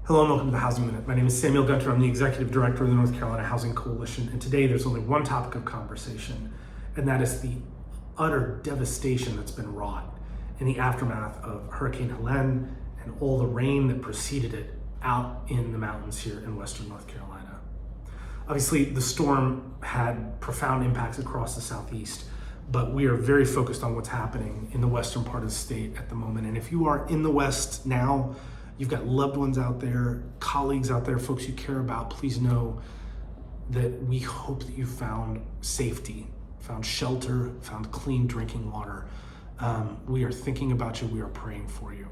Hello and welcome to the Housing Minute. My name is Samuel Gunter. I'm the Executive Director of the North Carolina Housing Coalition, and today there's only one topic of conversation, and that is the utter devastation that's been wrought in the aftermath of Hurricane Helene and all the rain that preceded it out in the mountains here in western North Carolina. Obviously, the storm had profound impacts across the southeast, but we are very focused on what's happening in the western part of the state at the moment. And if you are in the West now, you've got loved ones out there, colleagues out there, folks you care about, please know that we hope that you found safety, found shelter, found clean drinking water. We are thinking about you, we are praying for you.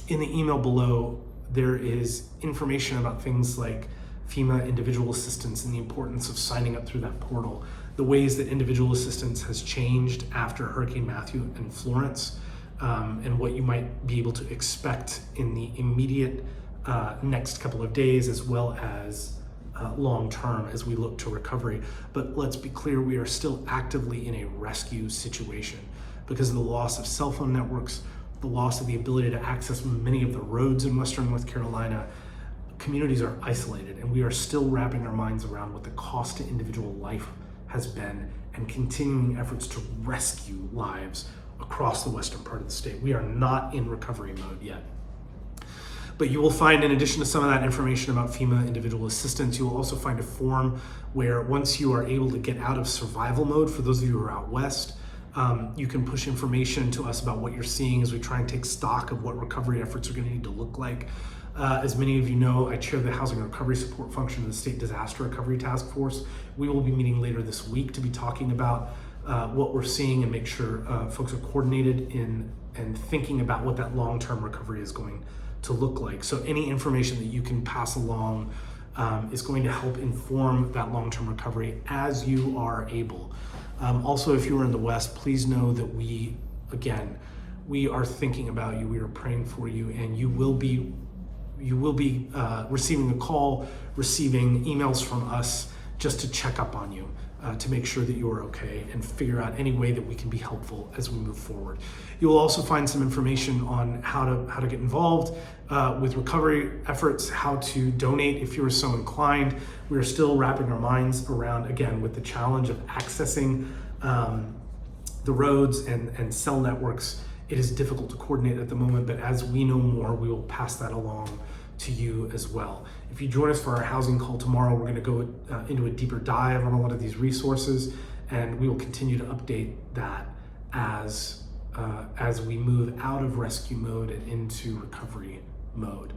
In the email below, there is information about things like FEMA Individual Assistance and the importance of signing up through that portal, the ways that individual assistance has changed after Hurricane Matthew and Florence, and what you might be able to expect in the immediate next couple of days, as well as long term as we look to recovery. But let's be clear, we are still actively in a rescue situation because of the loss of cell phone networks, the loss of the ability to access many of the roads in western North Carolina. Communities are isolated, and we are still wrapping our minds around what the cost to individual life has been and continuing efforts to rescue lives across the western part of the state. We are not in recovery mode yet. But you will find, in addition to some of that information about FEMA Individual Assistance, you will also find a form where once you are able to get out of survival mode, for those of you who are out west, you can push information to us about what you're seeing as we try and take stock of what recovery efforts are going to need to look like. As many of you know, I chair the Housing Recovery Support Function of the State Disaster Recovery Task Force. We will be meeting later this week to be talking about what we're seeing and make sure folks are coordinated in and thinking about what that long-term recovery is going to look like. So any information that you can pass along is going to help inform that long-term recovery as you are able. Also, if you are in the West, please know that we are thinking about you, we are praying for you, and you will be receiving a call, receiving emails from us just to check up on you, to make sure that you are okay and figure out any way that we can be helpful as we move forward. You'll also find some information on how to get involved with recovery efforts, how to donate if you're so inclined. We are still wrapping our minds around, again, with the challenge of accessing the roads and cell networks. It is difficult to coordinate at the moment, but as we know more, we will pass that along to you as well. If you join us for our housing call tomorrow, we're going to go into a deeper dive on a lot of these resources, and we will continue to update that as we move out of rescue mode and into recovery mode.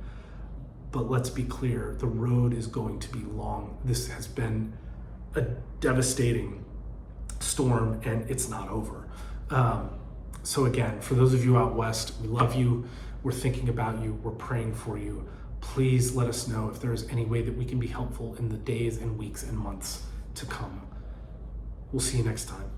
But let's be clear, the road is going to be long. This has been a devastating storm, and it's not over. So again, for those of you out west, we love you, we're thinking about you, we're praying for you. Please let us know if there's any way that we can be helpful in the days and weeks and months to come. We'll see you next time.